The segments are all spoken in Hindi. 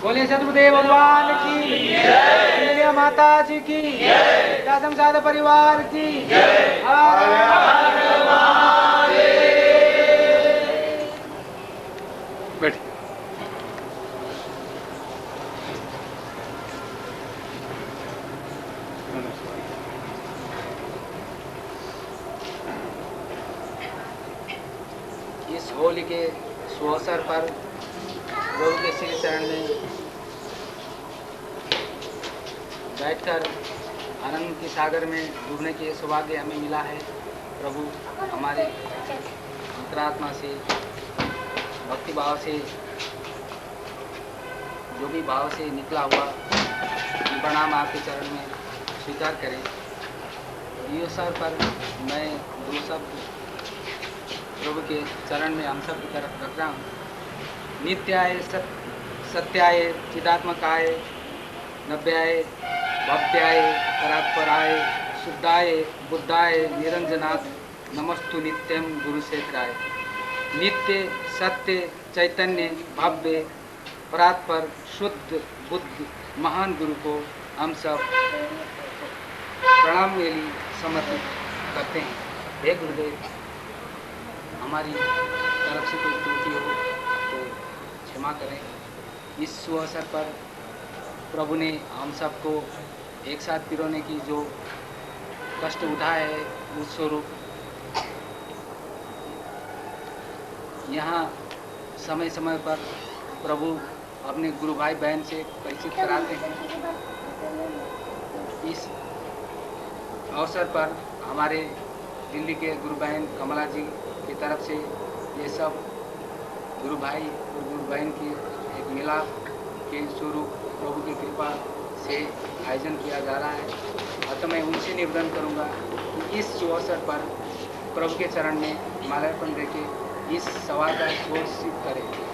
बोले सतगुरुदेव भगवान की जय, माता जी की जय, संसार परिवार की जय। बैठिए। इस होली के सुअवसर पर प्रभु के श्री चरण में बैठकर आनंद के सागर में डूबने के सौभाग्य हमें मिला है। प्रभु हमारे अंतरात्मा से भक्ति भाव से जो भी भाव से निकला हुआ प्रणाम आपके चरण में स्वीकार करें। इस अवसर पर मैं दो शब्द प्रभु के चरण में हम सब की तरफ रख रहा हूँ। नित्याय सत्याय चिदात्मकाय नव्याय भव्याय परात्पराय शुद्धाय बुद्धाय निरंजनाथ नमस्तु नित्यम गुरुक्षेत्राय। नित्य सत्य चैतन्य भव्य परात्पर शुद्ध बुद्ध महान गुरु को हम सब प्रणाम वेली समर्पित करते हैं। हे गुरुदेव, हमारी तरफ से कोई त्रुटि हो तो क्षमा करें। इस सुअवसर पर प्रभु ने हम सबको एक साथ पिरोने की जो कष्ट उठाया है उस स्वरूप यहाँ समय समय पर प्रभु अपने गुरु भाई बहन से परिचित कराते हैं। इस अवसर पर हमारे दिल्ली के गुरु बहन कमला जी की तरफ से ये सब गुरु भाई और गुरु बहन की एक मिलाप के स्वरूप प्रभु की कृपा से आयोजन किया जा रहा है। और तो मैं उनसे निवेदन करूंगा कि इस अवसर पर प्रभु के चरण में माल्यार्पण देके इस सवाल का घोषित करें।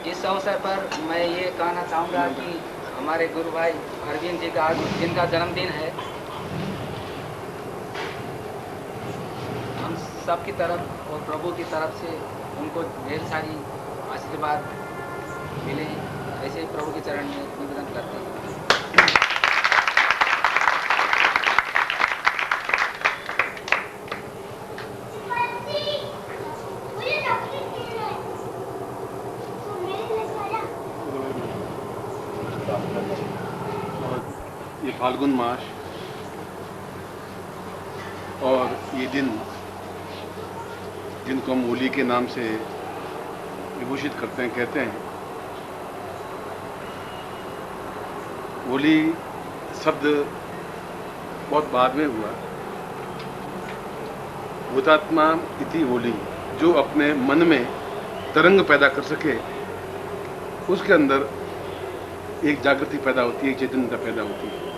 इस अवसर पर मैं ये कहना चाहूँगा कि हमारे गुरु भाई अरविंद जी का आज जिनका जन्मदिन है, हम सब की तरफ और प्रभु की तरफ से उनको ढेर सारी आशीर्वाद मिले, ऐसे ही प्रभु के चरण में निवेदन करते हैं। ये फाल्गुन मास और ये दिन जिनको हम होली के नाम से विभूषित करते हैं, कहते हैं होली शब्द बहुत बाद में हुआ। हुतात्मा इति होली, जो अपने मन में तरंग पैदा कर सके उसके अंदर एक जागृति पैदा होती है, एक चैतन्यता पैदा होती है।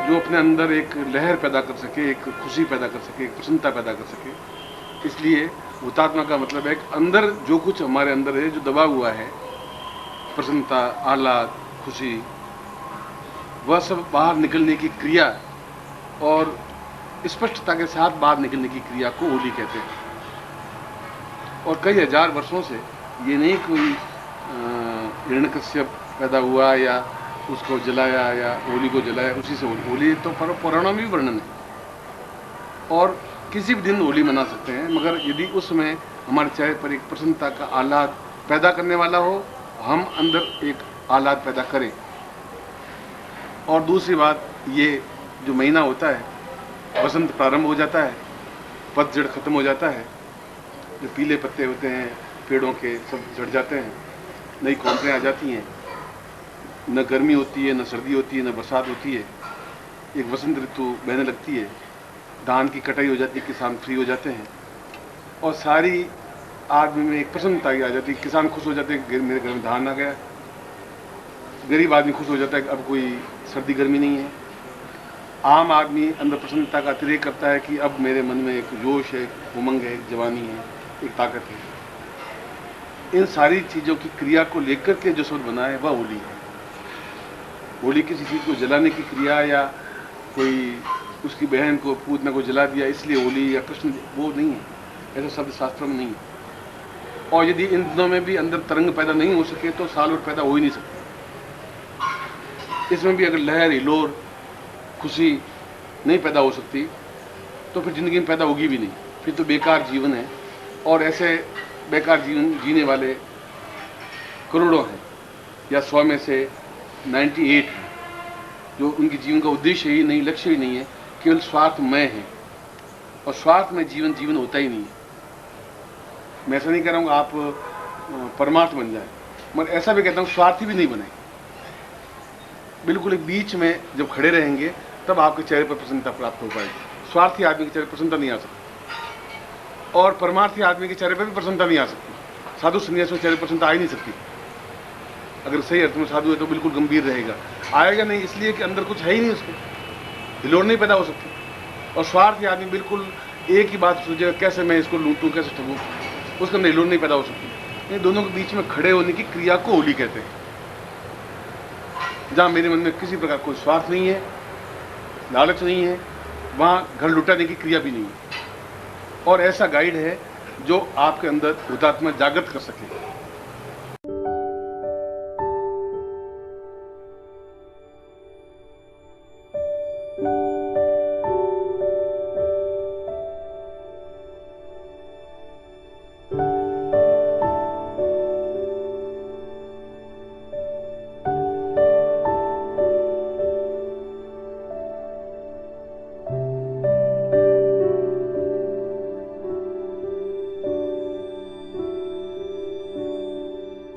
जो अपने अंदर एक लहर पैदा कर सके, एक खुशी पैदा कर सके, एक प्रसन्नता पैदा कर सके। इसलिए हुतात्मा का मतलब है कि अंदर जो कुछ हमारे अंदर है, जो दबा हुआ है, प्रसन्नता, आह्लाद, खुशी, वह सब बाहर निकलने की क्रिया और स्पष्टता के साथ बाहर निकलने की क्रिया को होली कहते हैं। और कई हजार वर्षों से ये नहीं कोई हिरण्यकश्यप पैदा हुआ या उसको जलाया या होली को जलाया, उसी से होली तो पुराणों में भी वर्णन है। और किसी भी दिन होली मना सकते हैं, मगर यदि उसमें हमारे चेहरे पर एक प्रसन्नता का आह्लाद पैदा करने वाला हो, हम अंदर एक आह्लाद पैदा करें। और दूसरी बात, ये जो महीना होता है, बसंत प्रारंभ हो जाता है, पतझड़ खत्म हो जाता है, जो पीले पत्ते होते हैं पेड़ों के सब झड़ जाते हैं, नई कौंपलें आ जाती हैं, न गर्मी होती है, न सर्दी होती है, न बरसात होती है, एक वसंत ऋतु बहने लगती है, धान की कटाई हो जाती है, किसान फ्री हो जाते हैं और सारी आदमी में एक प्रसन्नता आ जाती है। किसान खुश हो जाते हैं, मेरे घर में धान आ गया। गरीब आदमी खुश हो जाता है कि अब कोई सर्दी गर्मी नहीं है। आम आदमी अंदर प्रसन्नता का अतिरेक करता है कि अब मेरे मन में एक जोश है, एक उमंग है, एक जवानी है, एक ताकत है। इन सारी चीज़ों की क्रिया को लेकर के जो शब्द बना है वह होली है। होली किसी चीज़ को जलाने की क्रिया या कोई उसकी बहन को पूतना को जला दिया इसलिए होली या कृष्ण, वो नहीं है, ऐसा शब्द शास्त्रों में नहीं है। और यदि इन दिनों में भी अंदर तरंग पैदा नहीं हो सके तो साल और पैदा हो ही नहीं सकती। इसमें भी अगर लहर, हिलोर, खुशी नहीं पैदा हो सकती तो फिर जिंदगी में पैदा होगी भी नहीं, फिर तो बेकार जीवन है। और ऐसे बेकार जीवन जीने वाले करोड़ों हैं या 100 में से 98 हैं जो उनके जीवन का उद्देश्य ही नहीं, लक्ष्य ही नहीं है, केवल स्वार्थमय है। और स्वार्थ में जीवन होता ही नहीं है। मैं ऐसा नहीं कह रहा हूँ आप परमार्थ बन जाए, मगर ऐसा भी कहता हूँ स्वार्थी भी नहीं बने। बिल्कुल एक बीच में जब खड़े रहेंगे तब आपके चेहरे पर प्रसन्नता प्राप्त हो पाएगी। स्वार्थी आदमी के चेहरे पर प्रसन्नता नहीं आ सकती और परमार्थी आदमी के चेहरे पर भी प्रसन्नता नहीं आ सकती। साधु संन्यासी के चेहरे पर प्रसन्नता आ ही नहीं सकती। अगर सही अर्थ में साधु है तो बिल्कुल गंभीर रहेगा, आएगा नहीं, इसलिए कि अंदर कुछ है ही नहीं, उसको हिलोर नहीं पैदा हो सकती। और स्वार्थी आदमी बिल्कुल एक ही बात सोचेगा, कैसे मैं इसको लूटूं, कैसे ठगूं, उसके अंदर हिलोर नहीं पैदा हो सकती। इन दोनों के बीच में खड़े होने की क्रिया को होली कहते हैं। जहाँ मेरे मन में किसी प्रकार कोई स्वार्थ नहीं है, लालच नहीं है, वहाँ घर लुटाने की क्रिया भी नहीं है। और ऐसा गाइड है जो आपके अंदर हुतात्मा जागृत कर सके।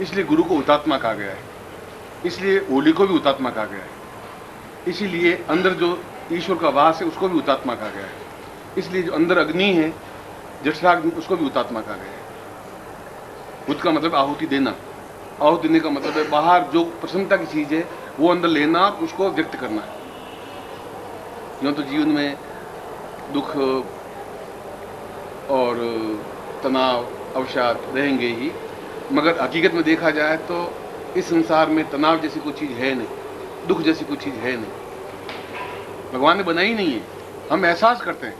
इसलिए गुरु को हुतात्मा कहा गया है, इसलिए होली को भी हुतात्मा कहा गया है, इसीलिए अंदर जो ईश्वर का वास है उसको भी हुतात्मा कहा गया है, इसलिए जो अंदर अग्नि है जठराग्नि उसको भी हुतात्मा कहा गया है। हुत का मतलब आहुति देना, आहुति देने का मतलब है बाहर जो प्रसन्नता की चीज है वो अंदर लेना, उसको व्यक्त करना है। यूँ तो जीवन में दुख और तनाव अवसाद रहेंगे ही, मगर हकीकत में देखा जाए तो इस संसार में तनाव जैसी कोई चीज़ है नहीं, दुख जैसी कोई चीज़ है नहीं। भगवान ने बनाई नहीं है, हम एहसास करते हैं।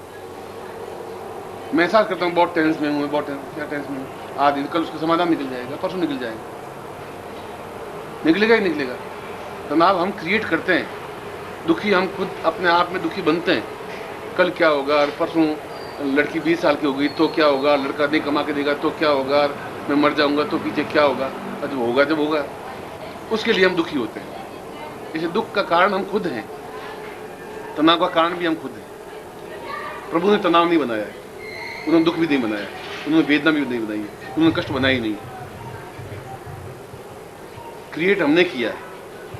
मैं एहसास करता हूँ बहुत टेंस में हूँ, बहुत क्या टेंस में हूँ, आज कल उसका समाधान निकल जाएगा, परसों निकल जाएगा, निकलेगा ही निकलेगा। तनाव हम क्रिएट करते हैं, दुखी हम खुद अपने आप में दुखी बनते हैं। कल क्या होगा, और परसों लड़की 20 साल की हो गई तो क्या होगा, लड़का नहीं कमा के देगा तो क्या होगा, मैं मर जाऊंगा तो पीछे क्या होगा, जब होगा उसके लिए हम दुखी होते हैं। इसे दुख का कारण हम खुद हैं, तनाव का कारण भी हम खुद हैं। प्रभु ने तनाव नहीं बनाया है, उन्होंने दुख भी नहीं बनाया, उन्होंने वेदना भी नहीं बनाई है, उन्होंने कष्ट बनाया ही नहीं। क्रिएट हमने किया है।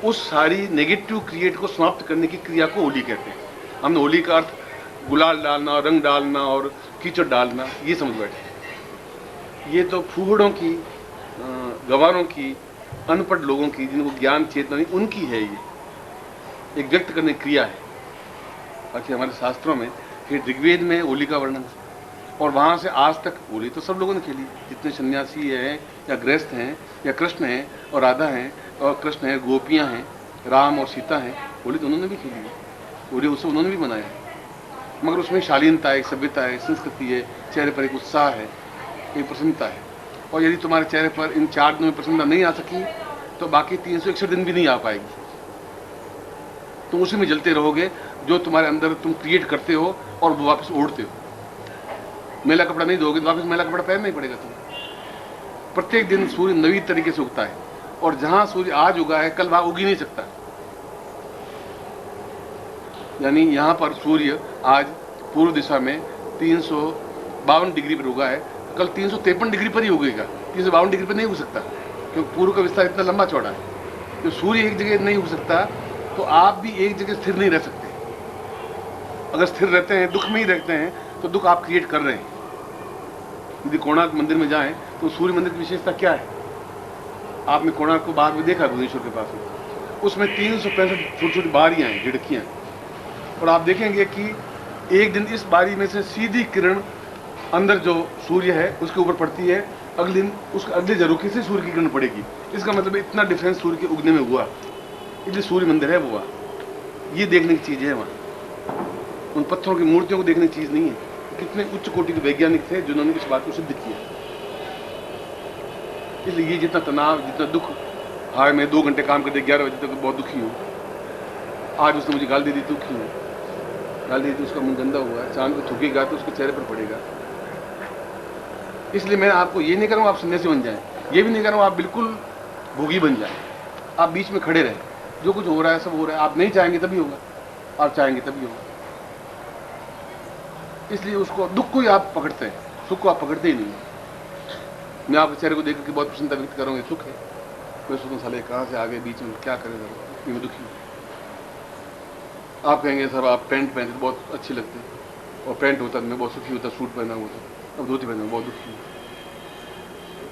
उस सारी नेगेटिव क्रिएट को समाप्त करने की क्रिया को होली कहते हैं। हमने होली का अर्थ गुलाल डालना, रंग डालना और कीचड़ डालना ये समझ बैठे। ये तो फूहड़ों की, गंवारों की, अनपढ़ लोगों की, जिनको ज्ञान चेतना नहीं, उनकी है ये एक व्यक्त करने की क्रिया है। बाकी हमारे शास्त्रों में फिर ऋग्वेद में होली का वर्णन है, और वहाँ से आज तक होली तो सब लोगों ने खेली। जितने सन्यासी हैं या गृहस्थ हैं या कृष्ण हैं और राधा हैं और कृष्ण हैं, गोपियाँ हैं, राम और सीता हैं, होली तो उन्होंने भी खेली है, होली उत्सव उन्होंने भी मनाया है। मगर उसमें शालीनता है, सभ्यता है, संस्कृति है, चेहरे पर एक उत्साह है, एक प्रसन्नता है। और यदि तुम्हारे चेहरे पर इन 4 दिनों में प्रसन्नता नहीं आ सकी तो बाकी 361 दिन भी नहीं आ पाएगी। तुम उसी में जलते रहोगे जो तुम्हारे अंदर तुम क्रिएट करते हो और वो वापस ओढ़ते हो। मैला कपड़ा नहीं धोगे तो वापस मैला कपड़ा पहनना ही पड़ेगा तुम्हें। प्रत्येक दिन सूर्य नवी तरीके से उगता है, और जहां सूर्य आज उगा है कल वहां उग ही नहीं सकता। यानी यहाँ पर सूर्य आज पूर्व दिशा में 352 डिग्री पर उगा है, कल 353 डिग्री पर ही उगेगा, 352 डिग्री पर नहीं उग सकता, क्योंकि पूर्व का विस्तार इतना लंबा चौड़ा है। तो सूर्य एक जगह नहीं उग सकता तो आप भी एक जगह स्थिर नहीं रह सकते। अगर स्थिर रहते हैं, दुख में ही रहते हैं, तो दुख आप क्रिएट कर रहे हैं। यदि कोणार्क मंदिर में जाएं तो सूर्य मंदिर की विशेषता क्या है? आपने कोणार्क को बाहर में देखा भुवनेश्वर के पास में, उसमें 365 छोटी छोटी बारियां हैं, झिड़कियां, और आप देखेंगे कि एक दिन इस बारी में से सीधी किरण अंदर जो सूर्य है उसके ऊपर पड़ती है, अगले दिन उसके अगले झरोखे से सूर्य की किरण पड़ेगी। इसका मतलब इतना डिफरेंस सूर्य के उगने में हुआ, इसलिए सूर्य मंदिर है वो। ये देखने की चीज है वहाँ, उन पत्थरों की मूर्तियों को देखने की चीज नहीं है। कितने उच्च कोटि के वैज्ञानिक थे जिन्होंने इस बात को सिद्ध किया। इसलिए ये जितना तनाव, जितना दुख, हाँ मैं 2 घंटे काम करते 11 बजे तक बहुत दुखी हूँ, आज उसने मुझे गाल दे दी, दुखी हूँ, गाल दे दी, उसका मुंह गंदा हुआ है, चांद को थूकेगा तो उसके चेहरे पर पड़ेगा। इसलिए मैं आपको ये नहीं करूँगा आप सन्यासी बन जाएं, ये भी नहीं करूँगा आप बिल्कुल भोगी बन जाएं। आप बीच में खड़े रहें, जो कुछ हो रहा है सब हो रहा है, आप नहीं चाहेंगे तभी होगा, आप चाहेंगे तभी होगा। इसलिए उसको, दुख को ही आप पकड़ते हैं, सुख को आप पकड़ते ही नहीं। मैं आपके चेहरे को देख के बहुत प्रसन्नता व्यक्त करूँगा, सुख है, मैं सोचूं साले कहाँ से आ गए बीच में, क्या करें सर, मैं दुखी हूँ। आप कहेंगे सर आप पैंट पहनते बहुत अच्छी लगती है, और पैंट होता मैं बहुत सुखी होता, सूट पहना होता, अब धोती पहना बहुत दुखी हूँ।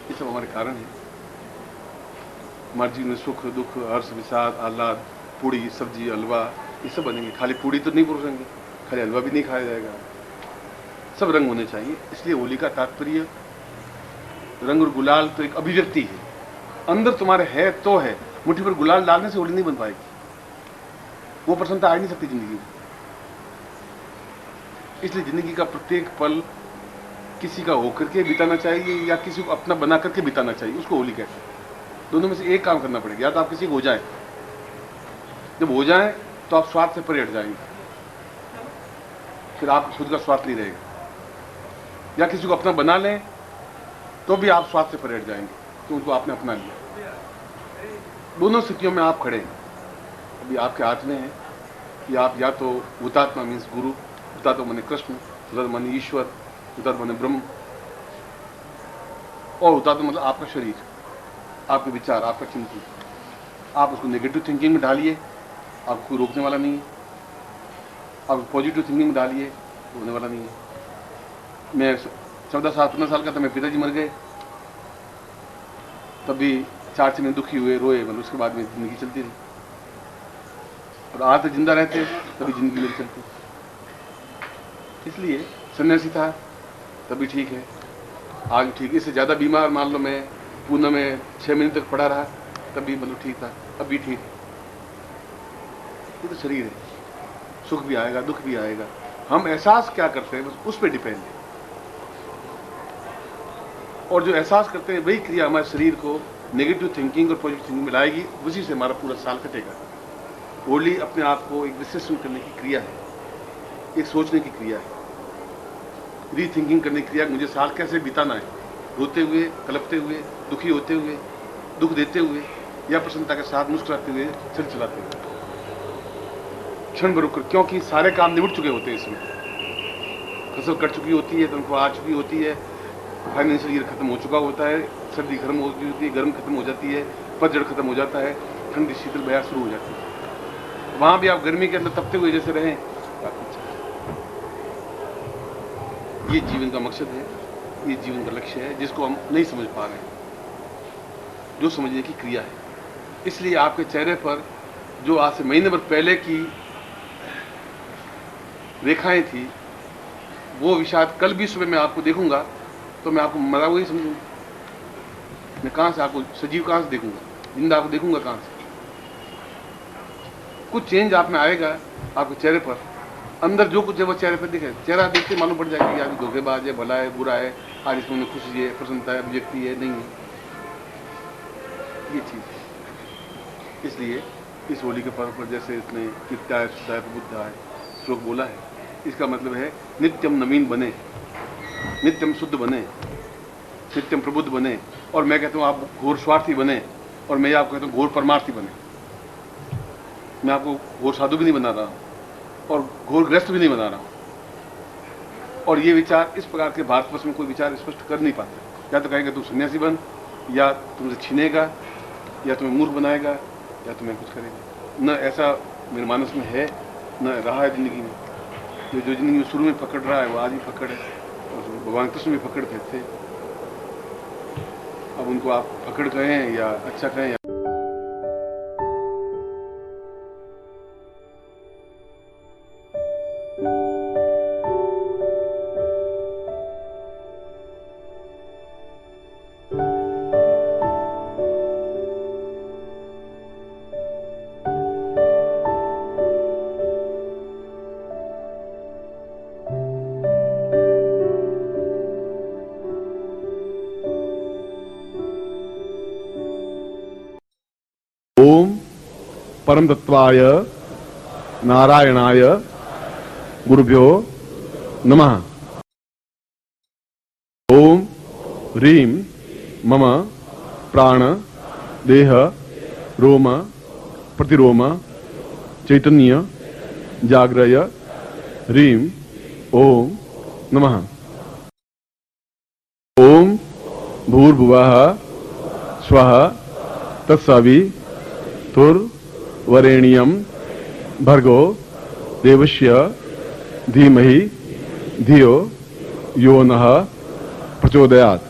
ये सब हमारे कारण हैं। हमारे जीवन में सुख दुख हर्ष विषाद आह्लाद, पूड़ी सब्जी हलवा ये सब बनेंगे। खाली पूड़ी तो नहीं परोसेंगे, खाली हलवा भी नहीं खाया जाएगा, सब रंग होने चाहिए। इसलिए होली का तात्पर्य, रंग और गुलाल तो एक अभिव्यक्ति है, अंदर तुम्हारे है तो है, मुट्ठी पर गुलाल डालने से होली नहीं बन पाएगी, वो प्रसन्नता आ नहीं सकती जिंदगी में। इसलिए जिंदगी का प्रत्येक पल किसी का होकर के बिताना चाहिए या किसी को अपना बना करके बिताना चाहिए, उसको होली कहते हैं। दोनों में से एक काम करना पड़ेगा, या तो आप किसी को हो जाए, जब हो जाए तो आप स्वार्थ से परे हट जाएंगे, फिर आप खुद का स्वार्थ नहीं रहेगा, या किसी को अपना बना लें तो भी आप स्वार्थ से परे हट जाएंगे तो उनको आपने अपना लिया। दोनों स्थितियों में आप खड़े हैं, अभी आपके हाथ में है कि आप या तो हुतात्मा मीन्स गुरु, हुतात्मा माने कृष्ण, हुतात्मा माने ईश्वर, हुतात्मा माने ब्रह्म, और हुतात्मा मतलब आपका शरीर, आपके विचार, आपका चिंतन। आप उसको नेगेटिव थिंकिंग में डालिए, आपको कोई रोकने वाला नहीं है, आप पॉजिटिव थिंकिंग में डालिए, होने वाला नहीं है। मैं 14-15 साल का था, मेरे पिताजी मर गए, तब भी 4 महीने दुखी हुए, रोए, मतलब उसके बाद में जिंदगी चलती रही, और आज तक जिंदा रहते तभी जिंदगी मेरी चलती। इसलिए सन्यासी था तभी ठीक है, आज ठीक। इससे ज़्यादा बीमार मान लो मैं पूना में 6 महीने तक पड़ा रहा, तब भी मतलब ठीक था, अब भी ठीक है। ये तो शरीर है, सुख भी आएगा दुख भी आएगा, हम एहसास क्या करते हैं बस उस पर डिपेंड है। और जो एहसास करते हैं वही क्रिया हमारे शरीर को नेगेटिव थिंकिंग और पॉजिटिव थिंकिंग में लाएगी, उसी से हमारा पूरा साल कटेगा। होली अपने आप को एक विश्लेषण करने की क्रिया है, एक सोचने की क्रिया है, रीथिंकिंग करने की क्रिया, मुझे साल कैसे बिताना है, रोते हुए, कलपते हुए, दुखी होते हुए, दुख देते हुए, या प्रसन्नता के साथ मुस्कुराते हुए, चल चलाते हुए, क्षण भर रुककर, क्योंकि सारे काम निबट चुके होते हैं। इसमें फसल कट चुकी होती है, तनख्वाह आ चुकी होती है, फाइनेंशियल ईयर खत्म हो चुका होता है, सर्दी खत्म हो चुकी होती है, गर्म खत्म हो जाती है, पतझड़ खत्म हो जाता है, ठंडी शीतल बयार शुरू हो जाती है। वहां भी आप गर्मी के अंदर तपते हुए जैसे रहें, ये जीवन का मकसद है, ये जीवन का लक्ष्य है, जिसको हम नहीं समझ पा रहे हैं, जो समझने की क्रिया है। इसलिए आपके चेहरे पर जो आज से महीने भर पहले की रेखाएं थी, वो विषाद कल भी सुबह मैं आपको देखूंगा तो मैं आपको मरा हुआ ही समझूंगा। मैं कहां से आपको सजीव कहां से देखूंगा, जिंदा आपको देखूंगा कहां से। कुछ चेंज आप में आएगा आपके चेहरे पर, अंदर जो कुछ है वो चेहरे पर दिखे। चेहरा देखते मालूम पड़ जाएगा कि आदमी धोखेबाज है, भला है, बुरा है, आज इसमें खुशी है, प्रसन्नता है, अभिव्यक्ति है, नहीं है, ये चीज। इसलिए इस होली के पर्व पर जैसे इसने नित्याय सुधाय प्रबुद्धाय श्लोक बोला है, इसका मतलब है नित्यम नवीन बने, नित्यम शुद्ध बने, नित्यम प्रबुद्ध बने। और मैं कहता हूँ आप घोर स्वार्थी बने, और मैं आपको कहता हूँ घोर परमार्थी बने। मैं आपको घोर साधु भी नहीं बना रहा हूँ और घोर ग्रस्त भी नहीं बना रहा हूँ। और ये विचार इस प्रकार के भारतवर्ष में कोई विचार स्पष्ट कर नहीं पाता। या तो कहेगा तू सन्यासी बन, या तुमसे छीनेगा, या तुम्हें मूर्ख बनाएगा, या तुम्हें कुछ करेगा। न ऐसा मेरे मानस में है, न रहा है जिंदगी में। जो जिंदगी में शुरू में पकड़ रहा है वो आज भी पकड़ है, और भगवान कृष्ण भी पकड़ते थे। अब उनको आप पकड़ कहें या अच्छा कहें या परम तत्वाय नारायणाय गुरुभ्यो नमः। ओम ह्रीं मम प्राण देह रोम प्रतिरोम चैतन्य जाग्रय ह्रीं ओम नमः। ओम भूर्भुवः स्वः तत्सवितुर्वरेण्यं भर्गो देवस्य धीमहि धियो यो नः प्रचोदयात्।